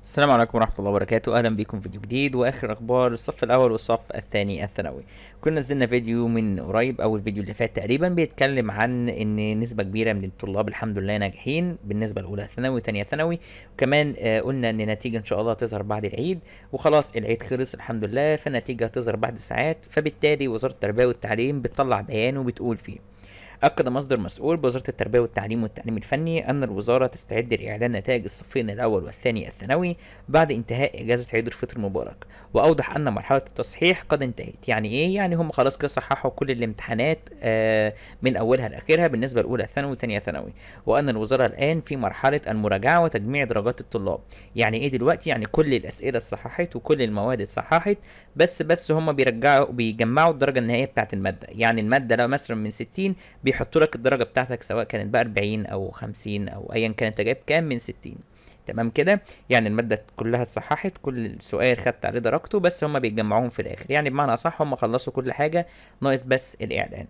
السلام عليكم ورحمة الله وبركاته. أهلا بكم في فيديو جديد وآخر أخبار الصف الأول والصف الثاني الثانوي. كنا نزلنا فيديو من قريب أو الفيديو اللي فات تقريبا بيتكلم عن إن نسبة كبيرة من الطلاب الحمد لله ناجحين بالنسبة لأولى ثانوي وتانية ثانوي. وكمان قلنا إن نتيجة إن شاء الله تظهر بعد العيد، وخلاص العيد خلص الحمد لله، فالنتيجة هتظهر بعد ساعات. فبالتالي وزارة التربية والتعليم بتطلع بيان وبتقول فيه: أكد مصدر مسؤول بوزارة التربية والتعليم الفني أن الوزارة تستعد لإعلان نتائج الصفين الأول والثاني الثانوي بعد انتهاء إجازة عيد الفطر المبارك، وأوضح أن مرحلة التصحيح قد انتهت. يعني إيه؟ يعني هم خلاص كده صححوا كل الامتحانات من أولها لآخرها بالنسبة لأولى ثانوي وتانية ثانوي، وأن الوزارة الآن في مرحلة المراجعة وتجميع درجات الطلاب. يعني إيه دلوقتي؟ يعني كل الأسئلة اتصححت وكل المواد اتصححت، بس هم بيجمعوا الدرجة النهائية بتاعت المادة. يعني المادة لو مثلا من 60 بيحطوا لك الدرجه بتاعتك سواء كانت بقى 40 او 50 او ايا كان انت جايب كام من 60. تمام كده؟ يعني الماده كلها اتصححت، كل سؤال خدت عليه درجته، بس هم بيجمعوهم في الاخر. يعني بمعنى اصح هم خلصوا كل حاجه، ناقص بس الاعلان.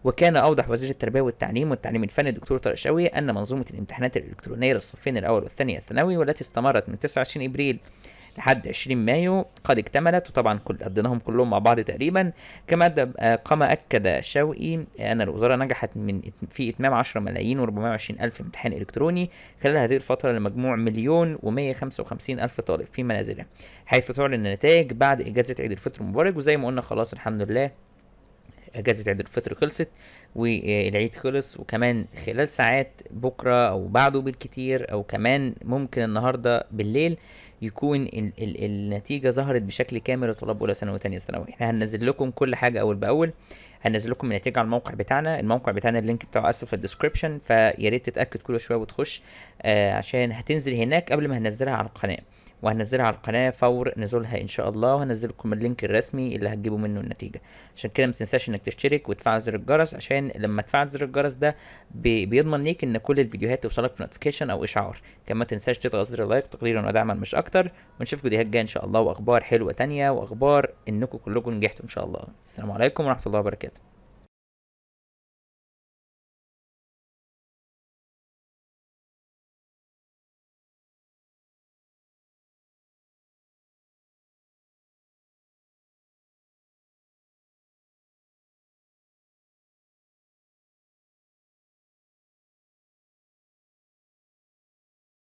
وكان اوضح وزير التربيه والتعليم الفني الدكتور طارق شوقي ان منظومه الامتحانات الالكترونيه للصفين الاول والثاني الثانوي والتي استمرت من 29 ابريل لحد 20 مايو قد اكتملت، وطبعا قضيناهم كلهم مع بعض تقريبا. كما أكد شوقي أن الوزارة نجحت في إتمام 10 ملايين و420 ألف امتحان إلكتروني خلال هذه الفترة لمجموع مليون و155 ألف طالب في منازلهم، حيث تعلن النتائج بعد إجازة عيد الفطر المبارك. وزي ما قلنا خلاص الحمد لله اجازة عيد الفطر خلصت والعيد خلص، وكمان خلال ساعات بكرة او بعده بالكتير او كمان ممكن النهاردة بالليل يكون النتيجة ظهرت بشكل كامل لطلاب اولى ثانوي وتانية ثانوي. احنا هننزل لكم كل حاجة اول باول، هنزل لكم النتيجة على الموقع بتاعنا اللينك بتاعه اسف في الديسكريبشن، فيا ريت تتأكد كل شوية وتخش عشان هتنزل هناك قبل ما هننزلها على القناة، وهنزلها على القناة فور نزولها ان شاء الله، وهنزل لكم اللينك الرسمي اللي هتجيبوا منه النتيجة. عشان كده متنساش انك تشترك وتفعل زر الجرس، عشان لما تفعل زر الجرس ده بيضمن ليك ان كل الفيديوهات توصلك في نوتيفيكيشن او اشعار. كمان ما تنساش تضغط زر اللايك تقديرا ودعما مش اكتر، ونشوفكم فيديوهات جايه ان شاء الله واخبار حلوة تانية واخبار انكم كلكم نجحتوا ان شاء الله. السلام عليكم ورحمة الله وبركاته.